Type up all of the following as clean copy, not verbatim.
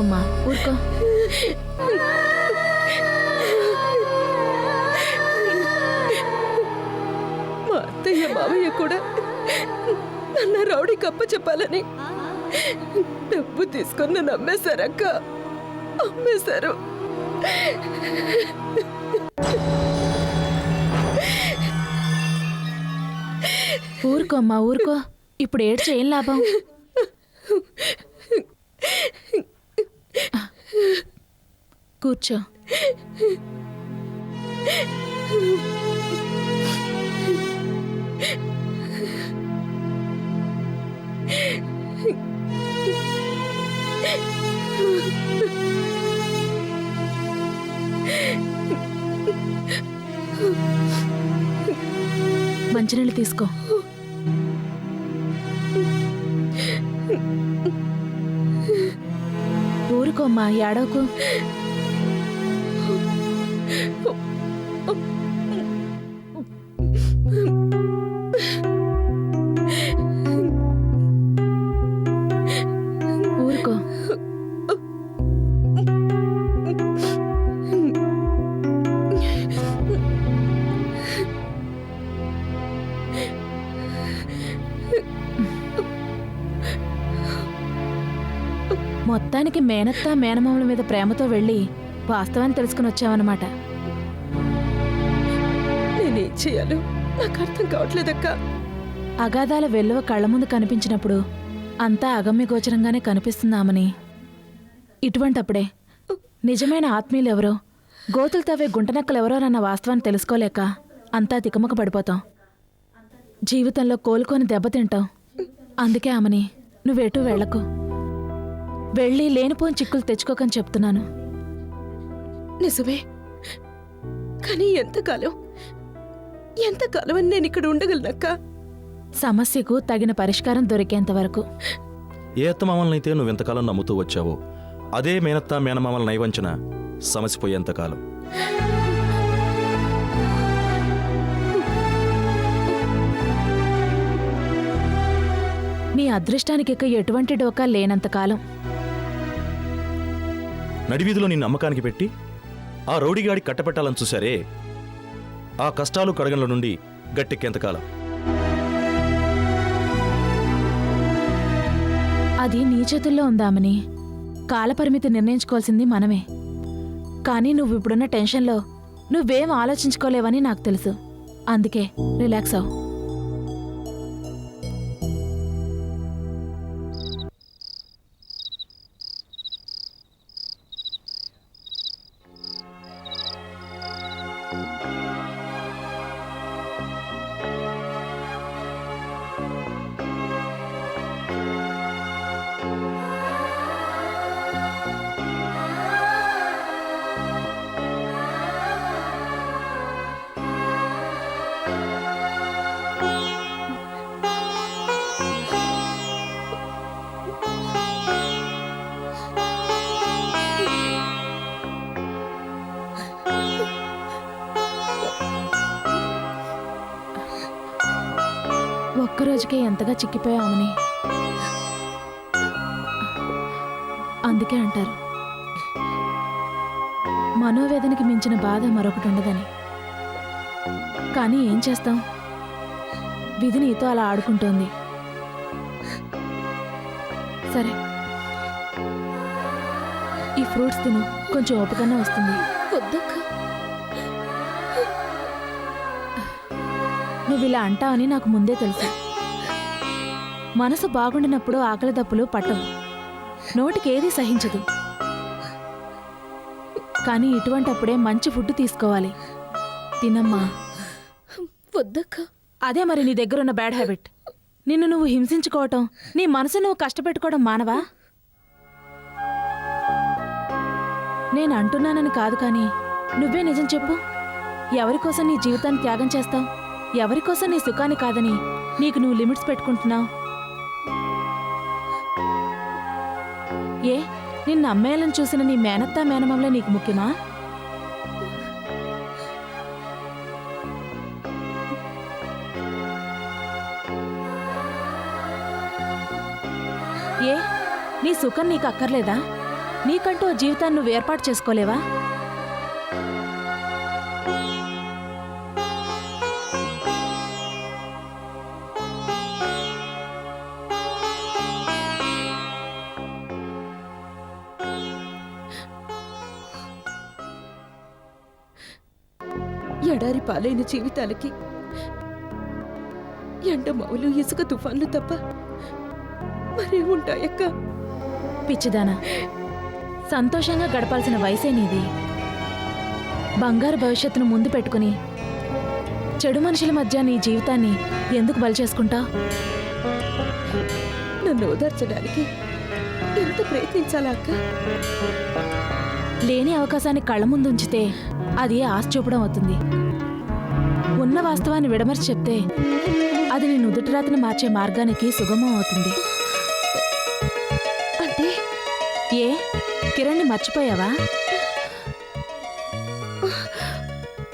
అమ్మా, ఊరుకో. మా అత్తయ్య మావయ్య కూడా నన్ను రౌడీ కప్ప చెప్పాలని డబ్బు తీసుకొని నన్ను అమ్మేశారక్క, అమ్మేశారు. ఊరుకో అమ్మా, ఊరుకో. ఇప్పుడు ఏడ్చి ఏం లాభం? కూర్చో. మంచినీళ్ళు తీసుకో. ఊరుకోమ్మా, ఏడవకు. ఊరుకో. మొత్తానికి మేనత్త మేనమామల మీద ప్రేమతో వెళ్ళి వాస్తవాన్ని తెలుసుకుని వచ్చావన్నమాట. నేనేం చేయాలో నాకు అర్థం కావట్లేదక్క. అగాధాల వెల్లువ కళ్ళ ముందు కనిపించినప్పుడు అంతా అగమ్యగోచరంగానే కనిపిస్తుందామని. ఇటువంటప్పుడే నిజమైన ఆత్మీయులెవరో, గోతులు తవ్వే గుంటనక్కలెవరోనన్న వాస్తవాన్ని తెలుసుకోలేక అంతా తికమక పడిపోతాం. జీవితంలో కోలుకొని దెబ్బతింటాం. అందుకే ఆమెని నువ్వెటూ వెళ్లకు. వెళ్ళి లేనిపోని చిక్కులు తెచ్చుకోకని చెప్తున్నాను. నిజమే, కానీ ఎంతకాలం అని నేను ఇక్కడ ఉండగలనక్క? సమస్యకు తగిన పరిష్కారం దొరికేంత వరకు. ఏ అత్తమామలనైతే నువ్వెంతకాలం నమ్ముతూ వచ్చావో అదే మేనత్త మేనమామల నైవంచన సమస్య పోయేంతకాలం. నీ అదృష్టానికి ఇక ఎటువంటి డోకా లేనంతకాలం. నడివీధిలో నిన్ను అమ్మకానికి పెట్టి ఆ రౌడీగాడి కట్టపెట్టాలని చూశారే, ఆ కష్టాలు కడగంల నుండి గట్టెక్కేంతకాలం. అది నీ చేతుల్లో ఉందామని కాలపరిమితి నిర్ణయించుకోవాల్సింది మనమే. కానీ నువ్వు ఇప్పుడున్న టెన్షన్లో నువ్వేం ఆలోచించుకోలేవని నాకు తెలుసు. అందుకే రిలాక్స్ అవ్వు. ఒక్కరోజుకే ఎంతగా చిక్కిపోయామని. అందుకే అంటారు మనోవేదనకి మించిన బాధ మరొకటి ఉండదని. కానీ ఏం చేస్తాం, విధి నీతో అలా ఆడుకుంటోంది. సరే, ఈ ఫ్రూట్స్ తిను, కొంచెం ఓపికన్నా వస్తుంది. వద్దక్క. నువ్వు ఇలా అంటావని నాకు ముందే తెలుసు. మనసు బాగుండినప్పుడు ఆకలి దప్పులు పట్టవు, నోటికి ఏదీ సహించదు. కానీ ఇటువంటప్పుడే మంచి ఫుడ్ తీసుకోవాలి. తినమ్మా. వద్దక్క. అదే మరి నీ దగ్గరున్న బ్యాడ్ హ్యాబిట్. నిన్ను నువ్వు హింసించుకోవటం, నీ మనసు నువ్వు కష్టపెట్టుకోవడం మానవా? నేను అంటున్నానని కాదు, కానీ నువ్వే నిజం చెప్పు. ఎవరికోసం నీ జీవితాన్ని త్యాగం చేస్తావు? ఎవరికోసం నీ సుఖాన్ని కాదని నీకు నువ్వు లిమిట్స్ పెట్టుకుంటున్నావు? ఏ, నిన్ను అమ్మేయాలని చూసిన నీ మేనత్తా మేనమామలే నీకు ముఖ్యమా? ఏ, నీ సుఖం నీకు అక్కర్లేదా? నీకంటూ ఓ జీవితాన్ని నువ్వు ఏర్పాటు చేసుకోలేవా? ఎడారి పాలైన జీవితాలకి ఎండమావులు ఇసుక తుఫాన్లు తప్ప మరేముంటాయక్క? పిచ్చిదానా, సంతోషంగా గడపాల్సిన వయసే నీది. బంగారు భవిష్యత్తును ముందు పెట్టుకుని చెడు మనుషుల మధ్య నీ జీవితాన్ని ఎందుకు బలి చేసుకుంటావు? నన్ను ఓదార్చడానికి ఎంత ప్రయత్నించాలా అక్క? లేని అవకాశాన్ని కళ్ళ ముందు ఉంచితే అది ఆశ చూపడం అవుతుంది. ఉన్న వాస్తవాన్ని విడమర్చి చెప్తే అది నీ నుదుటి రాతను మార్చే మార్గానికి సుగమం అవుతుంది. అంటే ఏ కిరణ్ని మర్చిపోయావా?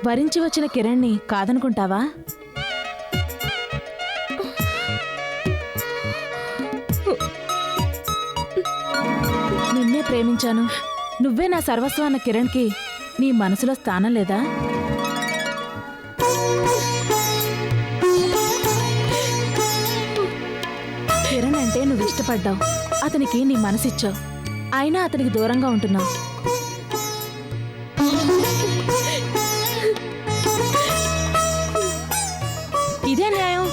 వరించి వచ్చిన కిరణ్ని కాదనుకుంటావా? నిన్నే ప్రేమించాను, నువ్వే నా సర్వస్వం అన్న కిరణ్కి నీ మనసులో స్థానం లేదా? కిరణ్ అంటే నువ్వు ఇష్టపడ్డావు, అతనికి నీ మనసిచ్చావు, అయినా అతనికి దూరంగా ఉంటున్నావు. ఇదే న్యాయం.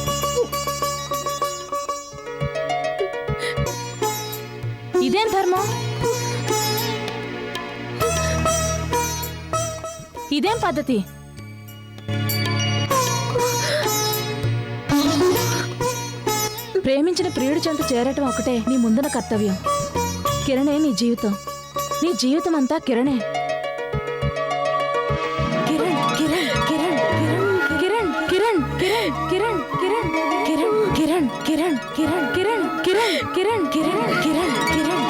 ఇదేం ధర్మం? ఇదేం పద్ధతి? ప్రేమించిన ప్రియుడి చెంత చేరటం ఒకటే నీ ముందున కర్తవ్యం. కిరణే నీ జీవితం, నీ జీవితం అంతా కిరణే. కిరణ్ కిరణ్ కిరణ్ కిరణ్ కిరణ్ కిరణ్ కిరణ్ కిరణ్ కిరణ్ కిరణ్ కిరణ్ కిరణ్ కిరణ్ కిరణ్ కిరణ్ కిరణ్ కిరణ్ కిరణ్ కిరణ్.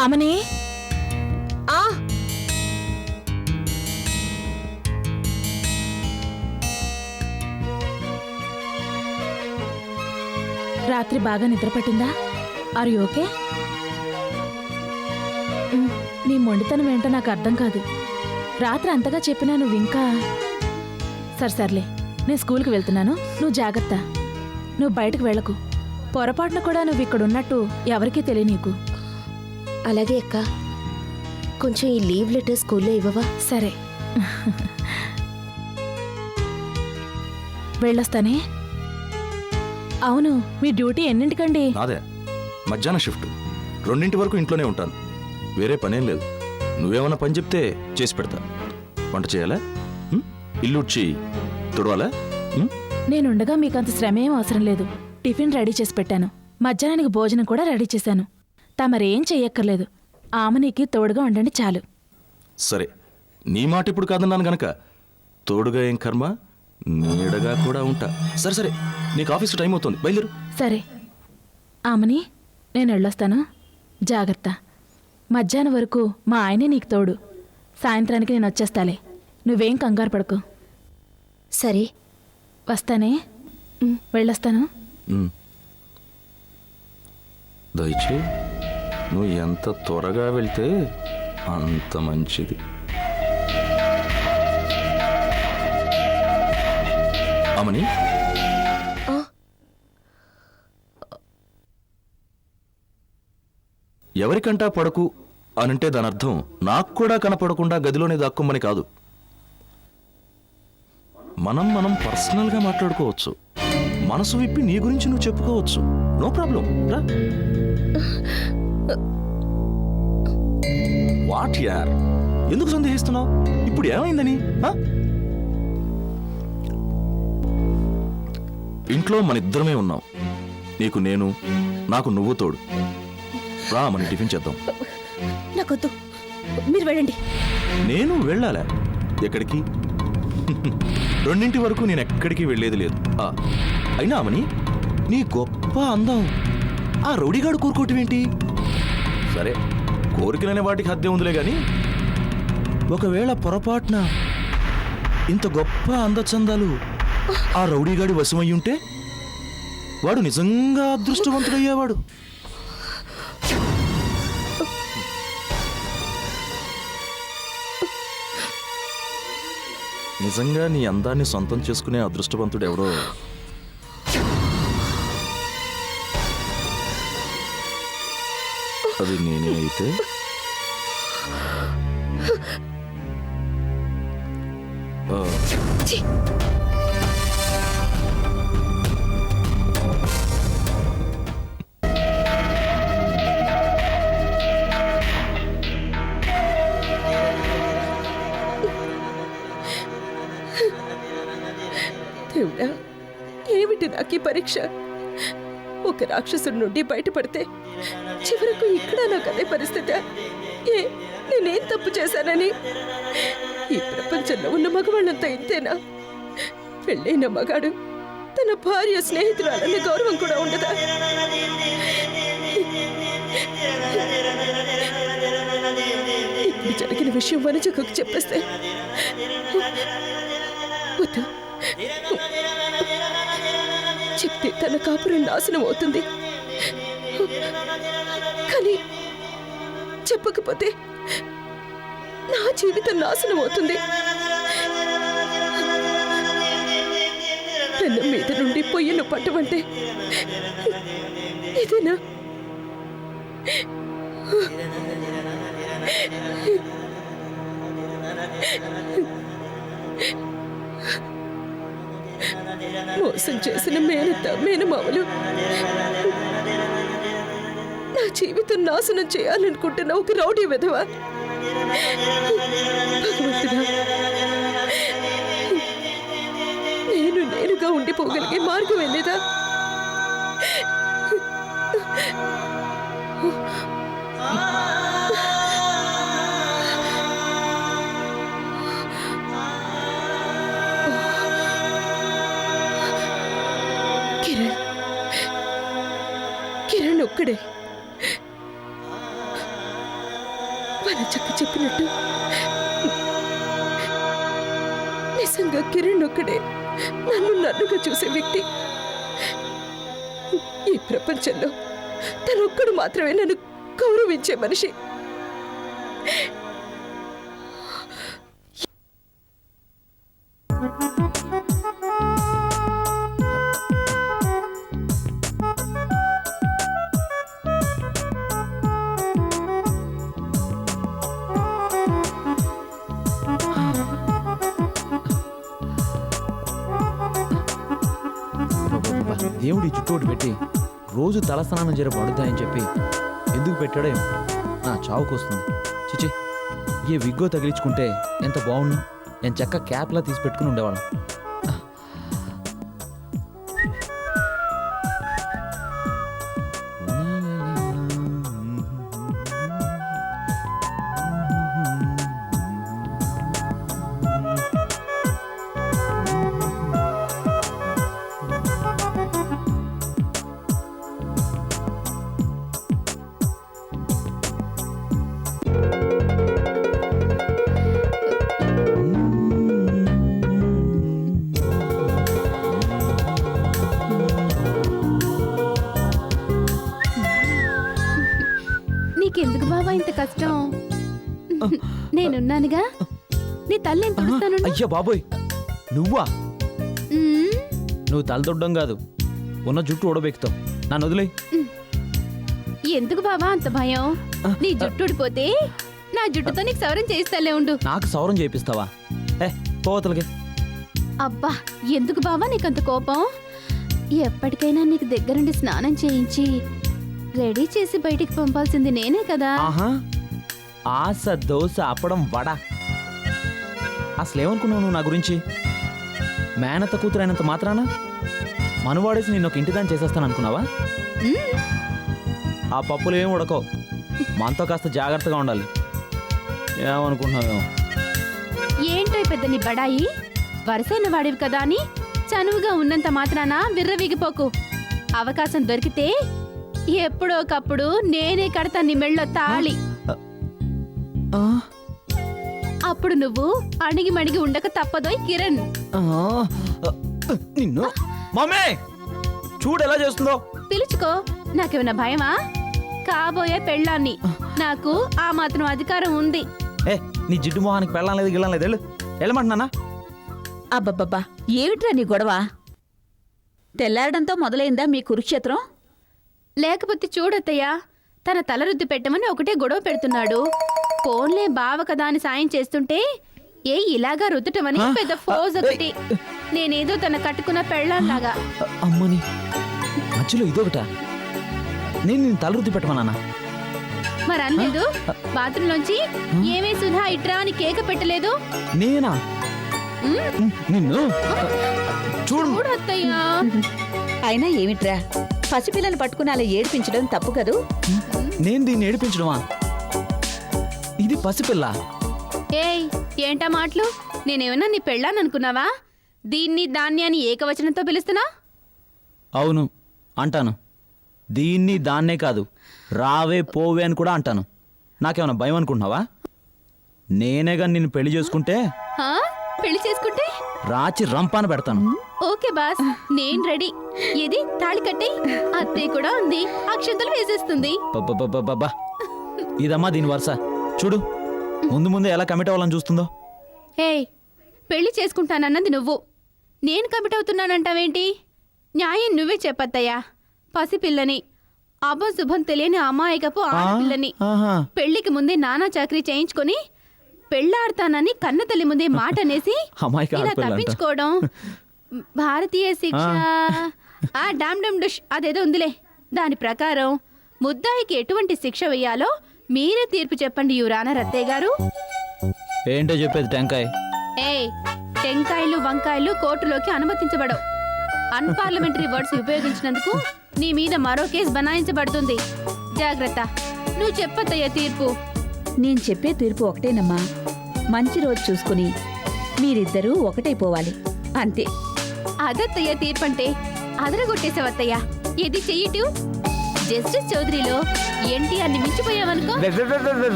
ఆమని, ఆ రాత్రి బాగా నిద్ర పట్టిందా? Are you okay? నీ మొండితనం ఏంటో నాకు అర్థం కాదు. రాత్రి అంతగా చెప్పినా నువ్వు ఇంకా... సర్లే, నేను స్కూల్కి వెళ్తున్నాను, నువ్వు జాగ్రత్త. నువ్వు బయటకు వెళ్ళకు. పొరపాటున కూడా నువ్వు ఇక్కడ ఉన్నట్టు ఎవరికీ తెలియనీకు. అలాగే అక్క, కొంచెం ఈ లీవ్ లెటర్ స్కూల్లో ఇవ్వవా? సరే, వెళ్ళొస్తానే. అవును, మీ డ్యూటీ ఎన్నింటికండి? నాదే మధ్యాహ్నం షిఫ్ట్, 2 వరకు ఇంట్లోనే ఉంటాను. వేరే పనేం లేదు. నువ్వేమన్నా పని చెప్తే చేసి పెడతా. వంట చేయాలా? ఇల్లు ఉడ్చి తుడవాలా? నేనుండగా మీకంత శ్రమ ఏం అవసరం లేదు. టిఫిన్ రెడీ చేసి పెట్టాను, మధ్యాహ్నానికి భోజనం కూడా రెడీ చేశాను. తమరేం చెయ్యక్కర్లేదు. ఆమెనికి తోడుగా ఉండండి చాలు. సరే, నీ మాట ఇప్పుడు కాదన్నాను గనక తోడుగా ఏం కర్మ, నీడగా కూడా ఉంటా. సరే సరే, నీకు ఆఫీస్కి టైం అవుతుంది, బయలుదేరు. సరే ఆమెని, నేను వెళ్ళొస్తాను. జాగ్రత్త. మధ్యాహ్నం వరకు మా ఆయనే నీకు తోడు. సాయంత్రానికి నేను వచ్చేస్తాలే, నువ్వేం కంగారు పడకు. సరే, వస్తానే. వెళ్ళొస్తాను. దయచే, నువ్వు ఎంత త్వరగా వెళ్తే అంత మంచిది. అమని, ఆ, ఎవరికంటా పడకు అనంటే దాని అర్థం నాకు కూడా కనపడకుండా గదిలోనే దాక్కోమని కాదు. మనం పర్సనల్గా మాట్లాడుకోవచ్చు. మనసు విప్పి నీ గురించి నువ్వు చెప్పుకోవచ్చు. No problem. రా. వాట్ యార్, ఎందుకు సందేహిస్తున్నావు? ఇప్పుడు ఏమైందని? ఆ? ఇంట్లో మన ఇద్దరమే ఉన్నాం. నీకు నేను, నాకు నువ్వు తోడు. రా, మన టిఫిన్ చేద్దాం. నాకొద్దు, మీరు వెళ్ళండి. నేను వెళ్ళాలా? ఎక్కడికి? 2 వరకు నేను ఎక్కడికి వెళ్ళేది లేదు. అయినా అమని, నీ గొప్ప అందం ఆ రౌడీగాడు కోరుకోవటమేంటి? సరే, కోరికలనే వాటికి హద్దే ఉందిలే గాని, ఒకవేళ పొరపాటున ఇంత గొప్ప అందచందాలు ఆ రౌడీగాడి వశమయ్యుంటే వాడు నిజంగా అదృష్టవంతుడయ్యేవాడు. నిజంగా నీ అందాన్ని సొంతం చేసుకునే అదృష్టవంతుడు ఎవరో అది నేనే అయితే. ఛీ! దేవుడా, ఏమిటి నాకు ఈ పరీక్ష? ఒక రాక్షసుడి నుండి బయటపడితే చివరకు ఇక్కడ నాకు అదే పరిస్థితి. నేనేం తప్పు చేశానని? ఈ ప్రపంచంలో ఉన్న మగవాళ్ళంతా ఇంతేనా? పెళ్ళైన మగాడు తన భార్య స్నేహితురాలనే గౌరవం కూడా ఉండదా? ఇప్పుడు జరిగిన విషయం వనజకు చెప్పేస్తే వద్దు, చెప్తే తన కాపురం నాశనం అవుతుంది. కానీ చెప్పకపోతే నా జీవితం నాశనం అవుతుంది. పెన్ను మీద నుండి పొయ్యిను పట్టమంటే ఇదేనా? మోసం చేసిన మేనమామలు నా జీవితం నాశనం చేయాలనుకుంటున్న ఒక రౌడీ విధవ. భగవంతుడా, నేనుగా ఉండిపోగలిగే మార్గం ఏలేదా? కిరణ్ ఒక్కడే. వనజకు చెప్పినట్టు నిజంగా కిరణ్ ఒక్కడే నన్నుగా చూసే వ్యక్తి. ఈ ప్రపంచంలో తనొక్కడు మాత్రమే నన్ను గౌరవించే మనిషి. దేవుడి చుట్టోటి పెట్టి రోజు తలస్నానం జర పడుతాయని చెప్పి ఎందుకు పెట్టాడో ఏమో. నా చావుకు వస్తుంది. చిచి, ఏ విగ్గో తగిలించుకుంటే ఎంత బాగుండు. నేను చెక్క క్యాప్లా తీసి పెట్టుకుని ఉండేవాళ్ళం. నీకెందుకు బావా ఇంత కష్టం? నేనున్నానుగా, నీ తల్లి ఎంత అయ్యా బాబోయ్, నువ్వా? నువ్వు తలదొడ్డం కాదు, ఉన్న జుట్టు ఊడబెక్కుతావు. నన్ను వదిలే. ఎందుకు బావా అంత భయం? నీ జుట్టు ఊడిపోతే నా జుట్టుతో నీకు సవరం చేయిస్తాలే ఉండు. నాకు సౌరం చేపిస్తావా? పోవతలకి. అబ్బా ఎందుకు బావా నీకంత కోపం? ఎప్పటికైనా నీకు దగ్గరుండి స్నానం చేయించి రెడీ చేసి బయటికి పంపాల్సింది నేనే కదా. ఆహా, ఆశ దోశ అప్పడం వడ. అసలేమనుకున్నావు నువ్వు నా గురించి? మేనత్త కూతురైనంత మాత్రాన మనువాడేసి నేను ఒక ఇంటిదాన్ని చేసేస్తాను అనుకున్నావా? ఆ పప్పులు ఏం ఉడకో, మనతో కాస్త జాగ్రత్తగా ఉండాలి. ఏమనుకుంటున్నావేమో. ఏంటో పెద్ద నీ బడాయి? వరసైన వాడివి కదా అని చనువుగా ఉన్నంత మాత్రాన విర్రవీగిపోకు. అవకాశం దొరికితే ఎప్పుడో ఒకప్పుడు నేనే కడతా నీ మెళ్ళో తాళి. ఆ, అప్పుడు నువ్వు అణిగి మణిగి ఉండక తప్పదోయ్ కిరణ్. ఆ, నిన్ను మమ్మీ చూడు ఎలా చేస్తుందో. పిలుచుకో, నాకేమైనా భయమా? కాబోయే పెళ్ళాన్ని, నాకు ఆ మాత్రం అధికారం ఉంది. నీ జిడ్డు మొహానికి పెళ్ళం లేదు గిళ్ళం లేదు. వెళ్ళు, వెళ్ళమంటున్నానా? అబ్బబ్బబ్బా ఏమిట్రా నీ గొడవ? తెల్లారడంతో మొదలైందా మీ కురుక్షేత్రం? లేకపోతే చూడత్తయ్యా, తన తల రుద్ది పెట్టమని ఒకటే గొడవ పెడుతున్నాడు. ఫోన్లే బావ కదా అని సాయం చేస్తుంటే ఇలాగా రుద్దటమని పెద్ద ఫోజ్ ఒకటి. నేనేదో తన కట్టుకున్న పెళ్ళాంలాగా. అమ్మని మధ్యలో ఇదొకట. నేను నేను తలరుద్ది పెట్టమన్నానా? మరి అనలేదు? బాత్రూంలోంచి ఏమే సుధా ఇట్రా అని కేక పెట్టలేదు? నేనా? నిన్ను చూడు. చూడత్తయ్యా, అయినా ఏమిట్రా, పసిపిల్లని పట్టుకుని అలా ఏడిపించడం తప్పు కదూ. నేను దీన్ని ఏడిపించడమా? ఇది పసిపిల్ల. ఏయ్ ఏంటా మాటలు? నేనేమన్నా నీ పెళ్ళాననుకున్నావా? దీన్ని దాన్ని అని ఏకవచనంతో పిలుస్తున్నా? అవును అంటాను. దీన్ని దాన్నే కాదు, రావే పోవే అని కూడా అంటాను. నాకేమన్నా భయం అనుకుంటున్నావా? నేనేగా నిన్ను పెళ్లి చేసుకుంటే హా? పెళ్లి చేసుకుంటే రాచి రంపాన పెడతాను. ఓకే బాస్, నేను రెడీ. ఇది తాళి కట్టే. అత్తయ్య కూడా ఉంది, అక్షంతలు వేసేస్తుంది. పబ్బా ఇదమ్మా దీని వరుస. చూడు ముందు ముందే ఎలా కమిట్ అవ్వాలని చూస్తుందో. హే, పెళ్లి చేసుకుంటానన్నది నువ్వు, నేను కమిట్ అవుతున్నానంటావేంటి? న్యాయం నువ్వే చెప్పత్తయ్యా. పసిపిల్లని, అభశుభం తెలియని అమాయకపు ఆడపిల్లని ఆహా. పెళ్లికి ముందే నానా చాకరీ చేయించుకొని పెళ్ళాడతానని కన్న తల్లి ముందే మాట అనేసి అమాయక ఇలా ఆడపిల్ల అంట. తప్పించుకోవడం భారతీయ శిక్ష ఆ డామ్ డమ్ డుష్ అదేదో ఉందిలే. దాని ప్రకారం ముద్దాయికి ఎటువంటి శిక్ష వేయాలో మీరే తీర్పు చెప్పండి యువరాన రత్తయ్య గారు. ఏంటో చెప్పేది టెంకాయ్. ఏయ్, టెంకాయలు వంకాయలు కోర్టులోకి అనుమతించబడవు. అన్పార్లమెంటరీ వర్డ్స్ ఉపయోగించినందుకు నీ మీద మరో కేసు బనాయించబడుతుంది. జాగ్రత్త. నువ్వు చెప్పత్తయ్య తీర్పు. నేను చెప్పే తీర్పు ఒకటేనమ్మా. మంచి రోజు చూసుకుని మీరిద్దరూ ఒకటైపోవాలి, అంతే. అదత్తయ్య తీర్పు అంటే అదరగొట్టేసావత్తయ్య. ఇది చెయ్యటు. జస్టిస్ చౌదరిలో ఎన్టీఆర్ని మించిపోయావనుకో.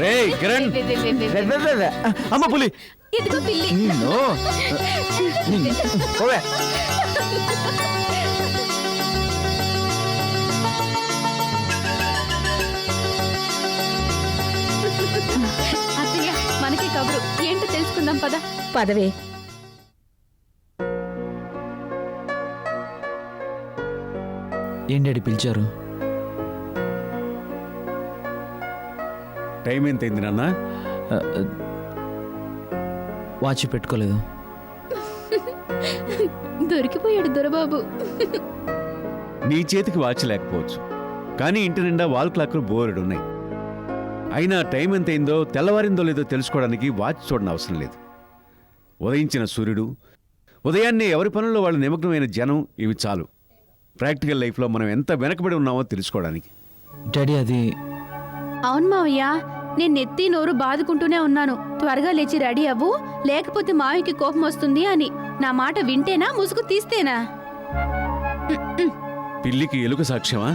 రేయ్ కిరణ్, అమ్మ పులి. ఇదిగో పిల్లి. నిన్ను పోవే. అత్తయ్య, మనకి కబురు ఏంటో తెలుసుకుందాం పద. పదవే. ఏం డాడీ పిలిచారు? టైం ఎంత అయింది నాన్న? వాచి పెట్టుకోలేదు. దొరికిపోయాడు దొరబాబు. నీ చేతికి వాచ్ లేకపోవచ్చు, కానీ ఇంటి నిండా వాల్ క్లాక్లు బోరెడున్నాయి. అయినా టైం ఎంత అయిందో తెల్లవారిందో లేదో తెలుసుకోవడానికి వాచ్ చూడని అవసరం లేదు. ఉదయించిన సూర్యుడు, ఉదయాన్నే ఎవరి పనుల్లో వాళ్ళు నిమగ్నమైన జనం, ఇవి చాలు ప్రాక్టికల్ లైఫ్లో మనం ఎంత వెనకబడి ఉన్నామో తెలుసుకోవడానికి. డాడీ అది అవును మావయ్య, నేను నెత్తి నోరు బాదుకుంటూనే ఉన్నాను. త్వరగా లేచి రెడీ అవ్వు, లేకపోతే మావికి కోపం వస్తుంది అని. నా మాట వింటేనా ముసుగు తీస్తేనా? పిల్లికి ఎలుక సాక్ష్యమా?